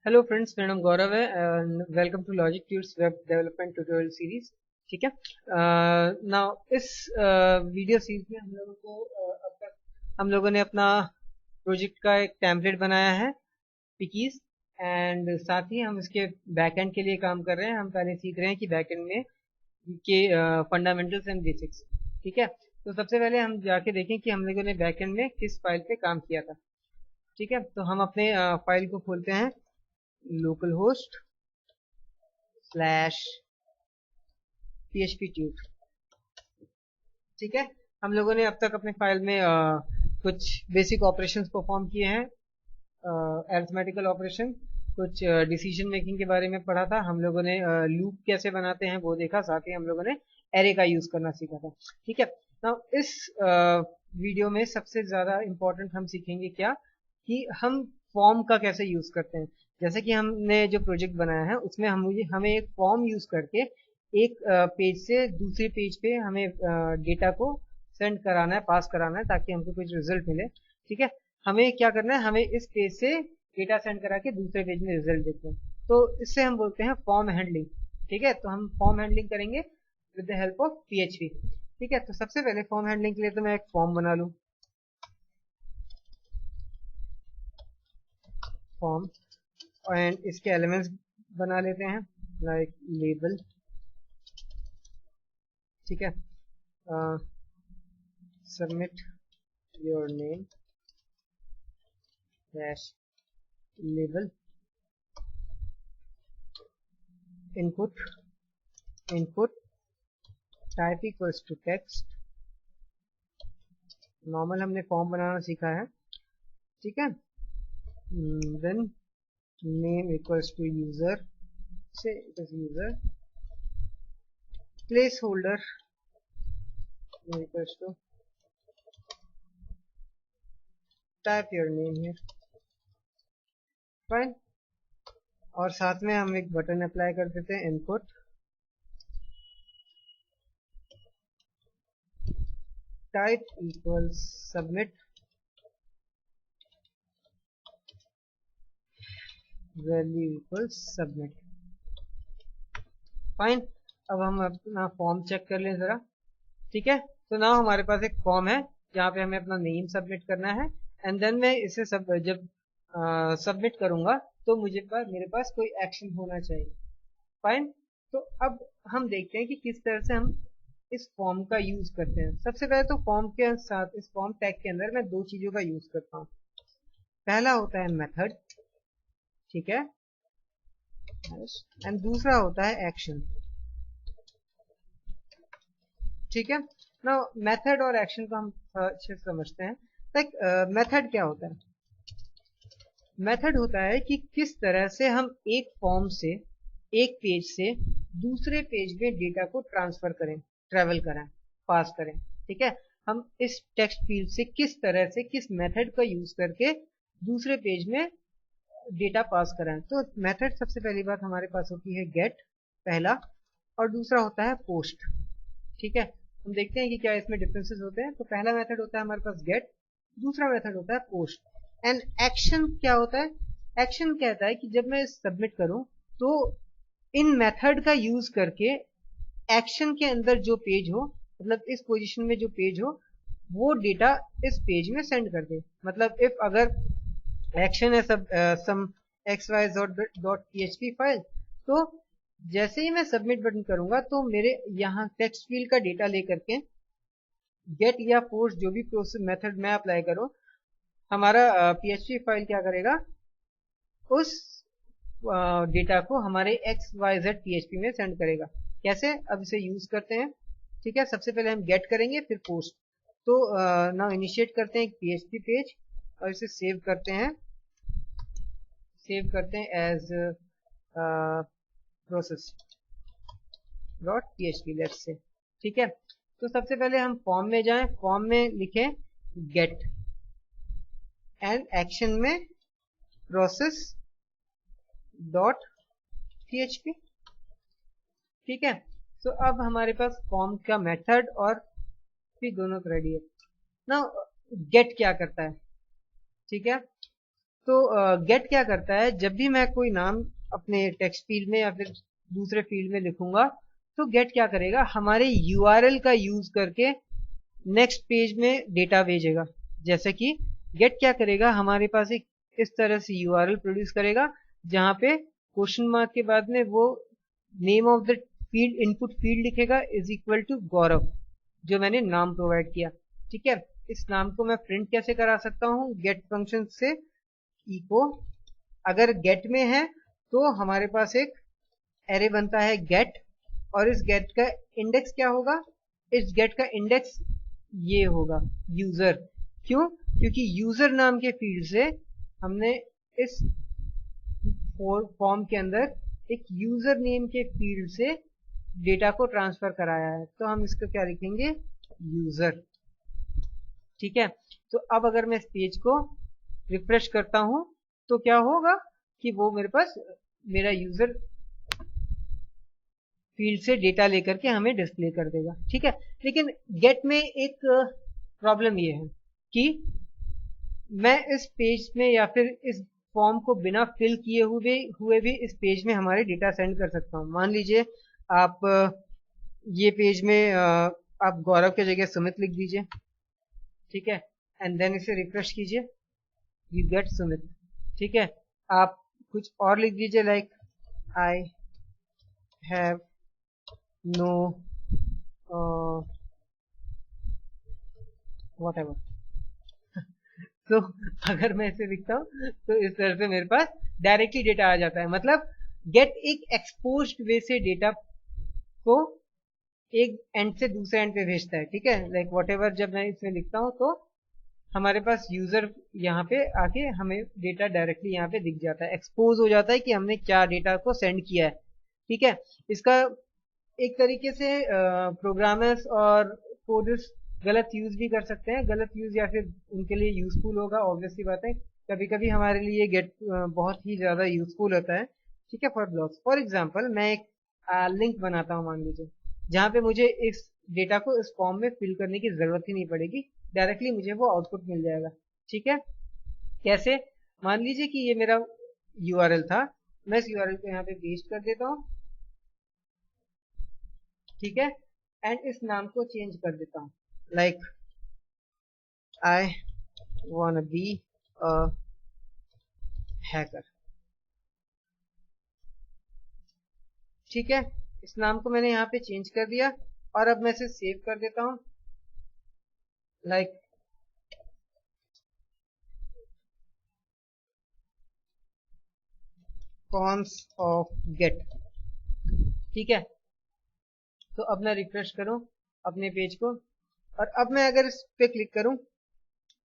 Hello friends, मेरा नाम गौरव है and welcome to Logic Tuts web development tutorial series. ठीक है। नाउ इस वीडियो सीरीज में हम लोगों को अब तक हम लोगों ने अपना प्रोजेक्ट का एक टेम्पलेट बनाया है, पिकीज। एंड साथ ही हम इसके बैकएंड के लिए काम कर रहे हैं। हम पहले सीख रहे हैं कि बैकएंड में के फंडामेंटल्स एंड बेसिक्स। ठीक है। तो सबसे पहले हम जाके देखें कि हम लोगों ने बैकएंड में किस फाइल पे काम किया था। ठीक है। तो हम अपने फाइल को खोलते हैं, लोकल होस्ट / php tube। ठीक है। हम लोगों ने अब तक अपने फाइल में कुछ बेसिक ऑपरेशंस परफॉर्म किए हैं, अरिथमेटिकल ऑपरेशन, कुछ डिसीजन मेकिंग के बारे में पढ़ा था। हम लोगों ने लूप कैसे बनाते हैं वो देखा, साथ ही हम लोगों ने एरे का यूज करना सीखा था। ठीक है। नाउ इस वीडियो में सबसे ज्यादा इम्पोर्टेंट हम सीखेंगे क्या, कि हम फॉर्म का कैसे यूज करते हैं। जैसे कि हमने जो प्रोजेक्ट बनाया है उसमें हमें एक फॉर्म यूज करके एक पेज से दूसरे पेज पे हमें डेटा को सेंड कराना है, पास कराना है, ताकि हमको कुछ रिजल्ट मिले। ठीक है। हमें क्या करना है, हमें इस पेज से डेटा सेंड करा के दूसरे पेज में रिजल्ट देते हैं। तो इससे हम बोलते हैं फॉर्म हैंडलिंग। ठीक है। तो हम फॉर्म हैंडलिंग करेंगे with the help of PHP। ठीक है। तो सबसे पहले फॉर्म हैंडलिंग के लिए तो मैं एक फॉर्म बना लूँ, फॉर्म, एंड इसके एलिमेंट्स बना लेते हैं, लाइक लेबल। ठीक है। Submit your name / label, input type equals to text. Normal हमने फॉर्म बनाना सीखा है। ठीक है। Then name equals to user, say it is user. Placeholder equals to type your name here. Fine. और साथ में हम एक बटन अप्लाई कर देते हैं, input type equals submit, value equals submit. Fine. अब हम अपना फॉर्म चेक कर लें जरा। ठीक है। तो नाउ हमारे पास एक फॉर्म है जहाँ पे हमें अपना नेम सबमिट करना है। एंड देन मैं इसे जब सबमिट करूंगा तो मेरे पास कोई एक्शन होना चाहिए। फाइन। तो अब हम देखते हैं कि किस तरह से हम इस फॉर्म का यूज करते हैं। सबसे पहले तो फॉर्म के साथ इस फॉर्म टैग के अंदर मैं दो चीजों का यूज करता हूँ। पहला होता है मेथड, ठीक है, एंड दूसरा होता है एक्शन। ठीक है। ना मेथड और एक्शन को हम अच्छे से समझते हैं। लाइक मेथड क्या होता है? मेथड होता है कि किस तरह से हम एक फॉर्म से, एक पेज से दूसरे पेज में डेटा को ट्रांसफर करें, ट्रेवल कराएं, पास करें। ठीक है। हम इस टेक्स्ट फील्ड से किस तरह से, किस मेथड का यूज करके दूसरे पेज में डेटा पास कराएं। तो मेथड, सबसे पहली बात हमारे पास होती है गेट, पहला, और दूसरा होता है पोस्ट। ठीक है। हम देखते हैं कि क्या इसमें डिफरेंसेस होते हैं। तो पहला मेथड होता है हमारे पास गेट, दूसरा मेथड होता है पोस्ट। एंड एक्शन क्या होता है? एक्शन कहता है कि जब मैं सबमिट करूं तो इन मेथड का यूज करके एक्शन के अंदर जो पेज हो, मतलब इस पोजीशन में जो पेज हो, वो डेटा इस पेज में सेंड कर दे। मतलब इफ अगर एक्शन है सम xyz.php फाइल, तो जैसे ही मैं सबमिट बटन करूंगा तो मेरे यहाँ टेक्स्ट फील्ड का डेटा लेकर के गेट या पोस्ट, जो भी प्रोसेस मेथड मैं अप्लाई करूं, हमारा PHP फाइल क्या करेगा, उस डेटा को हमारे XYZ PHP में सेंड करेगा। कैसे? अब इसे यूज करते हैं। ठीक है। सबसे पहले हम गेट करेंगे, फिर पोस्ट। तो नाउ इनिशिएट करते हैं एक PHP पेज और इसे सेव करते हैं, एज process.php, लेट्स से। ठीक है। तो सबसे पहले हम फॉर्म में जाएं, फॉर्म में लिखें गेट, एंड एक्शन में process.php। ठीक है। तो अब हमारे पास फॉर्म का मेथड और फिर दोनों रेडी है। ना गेट क्या करता है? ठीक है। तो गेट क्या करता है, जब भी मैं कोई नाम अपने टेक्स्ट फील्ड में या फिर दूसरे फील्ड में लिखूंगा तो गेट क्या करेगा, हमारे यूआरएल का यूज करके नेक्स्ट पेज में डेटा भेजेगा। जैसे कि गेट क्या करेगा, हमारे पास एक इस तरह से यूआरएल प्रोड्यूस करेगा जहां पे क्वेश्चन मार्क के बाद में वो name of the field, input field लिखेगा इज इक्वल टू गौरव, जो मैंने नाम प्रोवाइड किया। ठीक है, इस नाम को मैं प्रिंट कैसे करा सकता हूँ, गेट फंक्शन से इको, अगर गेट में है तो हमारे पास एक एरे बनता है गेट, और इस गेट का इंडेक्स क्या होगा, इस गेट का इंडेक्स ये होगा यूजर। क्यों, क्योंकि यूजर नाम के फील्ड से हमने इस फॉर्म के अंदर एक यूजर नेम के फील्ड से डेटा को ट्रांसफर कराया है, तो हम इसको क्या लिखेंगे, यूजर। ठीक है, तो अब अगर मैं इस पेज को रिफ्रेश करता हूं तो क्या होगा कि वो मेरे पास मेरा यूजर फील्ड से डेटा लेकर के हमें डिस्प्ले कर देगा। ठीक है, लेकिन गेट में एक प्रॉब्लम ये है कि मैं इस पेज में या फिर इस फॉर्म को बिना फिल किए हुए भी इस पेज में हमारे डेटा सेंड कर सकता हूँ। मान लीजिए आप ये पेज में आप गौरव की जगह सुमित लिख दीजिए। ठीक है, एंड देन इसे रिफ्रेश कीजिए, यू गेट सुमित। ठीक है, आप कुछ और लिख दीजिए, like I have know what ever. तो अगर मैं इसे लिखता हूँ तो इस तरह से मेरे पास डायरेक्टली डेटा आ जाता है। मतलब गेट एक एक्सपोज्ड वे से डेटा को एक एंड से दूसरे एंड पे भेजता है। ठीक है, लाइक वॉट एवर जब मैं इसमें लिखता हूँ तो हमारे पास यूजर यहाँ पे आके हमें डेटा डायरेक्टली यहाँ पे दिख जाता है, एक्सपोज हो जाता है कि हमने क्या डेटा को सेंड किया है। ठीक है, इसका एक तरीके से प्रोग्रामर्स और कोडर्स गलत यूज भी कर सकते हैं। गलत यूज या फिर उनके लिए यूजफुल होगा, ऑब्वियसली बात है। कभी कभी हमारे लिए गेट बहुत ही ज्यादा यूजफुल होता है। ठीक है, फॉर ब्लॉक्स, फॉर एग्जांपल मैं एक लिंक बनाता हूँ मान लीजिए, जहाँ पे मुझे इस डेटा को इस फॉर्म में फिल करने की जरूरत ही नहीं पड़ेगी, डायरेक्टली मुझे वो आउटपुट मिल जाएगा। ठीक है, कैसे, मान लीजिए कि ये मेरा यूआरएल था, मैं इस यूआरएल को यहाँ पे पेस्ट कर देता हूँ। ठीक है, एंड इस नाम को चेंज कर देता हूँ, like I वांना be a hacker. ठीक है, इस नाम को मैंने यहाँ पे चेंज कर दिया और अब मैं इसे सेव कर देता हूँ, लाइक फॉर्म्स ऑफ गेट। ठीक है, तो अब मैं रिफ्रेश करूं अपने पेज को, और अब मैं अगर इस पे क्लिक करूं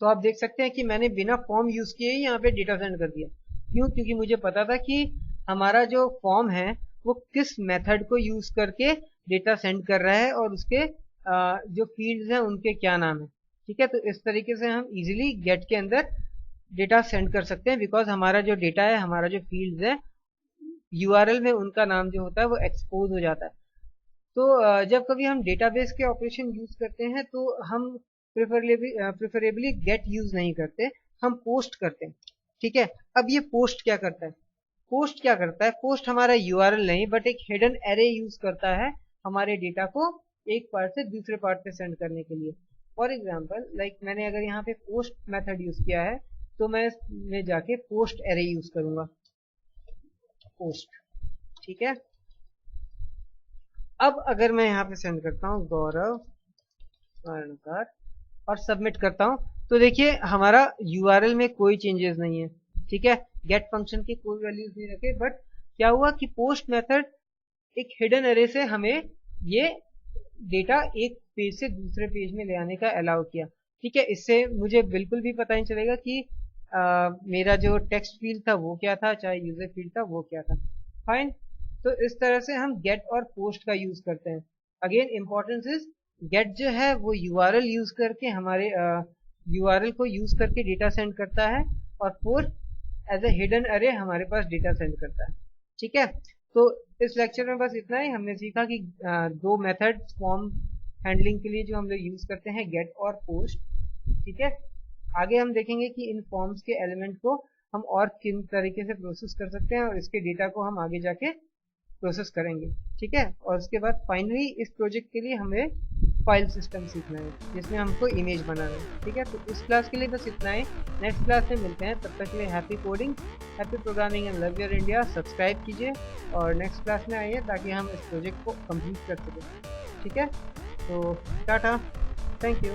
तो आप देख सकते हैं कि मैंने बिना फॉर्म यूज किए ही यहाँ पे डेटा सेंड कर दिया। क्यों, क्योंकि मुझे पता था कि हमारा जो फॉर्म है वो किस मेथड को यूज करके डेटा सेंड कर रहा है और उसके जो फील्ड्स हैं उनके क्या नाम है। ठीक है, तो इस तरीके से हम इजीली गेट के अंदर डेटा सेंड कर सकते हैं, बिकॉज हमारा जो डेटा है, हमारा जो फील्ड्स है, यूआरएल में उनका नाम जो होता है वो एक्सपोज हो जाता है। तो जब कभी हम डेटाबेस के ऑपरेशन यूज करते हैं तो हम प्रेफरेबली गेट यूज नहीं करते, हम पोस्ट करते हैं। ठीक है, अब ये पोस्ट क्या करता है, पोस्ट क्या करता है, पोस्ट हमारा यूआरएल नहीं बट एक हिडन एरे यूज करता है हमारे डेटा को एक पार्ट से दूसरे पार्ट पे सेंड करने के लिए। फॉर एग्जांपल लाइक मैंने अगर यहाँ पे पोस्ट मेथड यूज किया है तो मैं इसमें जाके पोस्ट एरे यूज करूंगा, पोस्ट। ठीक है, अब अगर मैं यहाँ पे सेंड करता हूँ गौरव स्वर्णकर और सबमिट करता हूँ तो देखिए हमारा यूआरएल में कोई चेंजेस नहीं है। ठीक है, गेट फंक्शन की कोई वैल्यूज नहीं रखे, बट क्या हुआ कि पोस्ट मेथड एक हिडन एरे से हमें ये डेटा एक पेज से दूसरे पेज में ले आने का अलाउ किया। ठीक है, इससे मुझे बिल्कुल भी पता नहीं चलेगा कि मेरा जो टेक्स्ट फील्ड था वो क्या था, चाहे यूजर फील्ड था वो क्या था। फाइन, तो इस तरह से हम गेट और पोस्ट का यूज करते हैं। अगेन इम्पोर्टेंस इज गेट जो है वो यूआरएल यूज करके हमारे यूआरएल को यूज करके डेटा सेंड करता है, और पोस्ट एज ए हिडन अरे हमारे पास डेटा सेंड करता है। ठीक है, तो इस लेक्चर में बस इतना ही। हमने सीखा कि दो मेथड फॉर्म हैंडलिंग के लिए जो हम लोग यूज करते हैं, गेट और पोस्ट। ठीक है, आगे हम देखेंगे कि इन फॉर्म्स के एलिमेंट को हम और किन तरीके से प्रोसेस कर सकते हैं, और इसके डेटा को हम आगे जाके प्रोसेस करेंगे। ठीक है, और उसके बाद फाइनली इस प्रोजेक्ट के लिए हमें फाइल सिस्टम सीखना है जिसमें हमको इमेज बनाना है। ठीक है, तो इस क्लास के लिए बस इतना ही। नेक्स्ट क्लास में मिलते हैं, तब तक के लिए happy coding, happy programming and love your India. Subscribe कीजिए और नेक्स्ट क्लास में आइए ताकि हम इस प्रोजेक्ट को कंप्लीट कर सकें। ठीक है, तो टाटा, थैंक यू।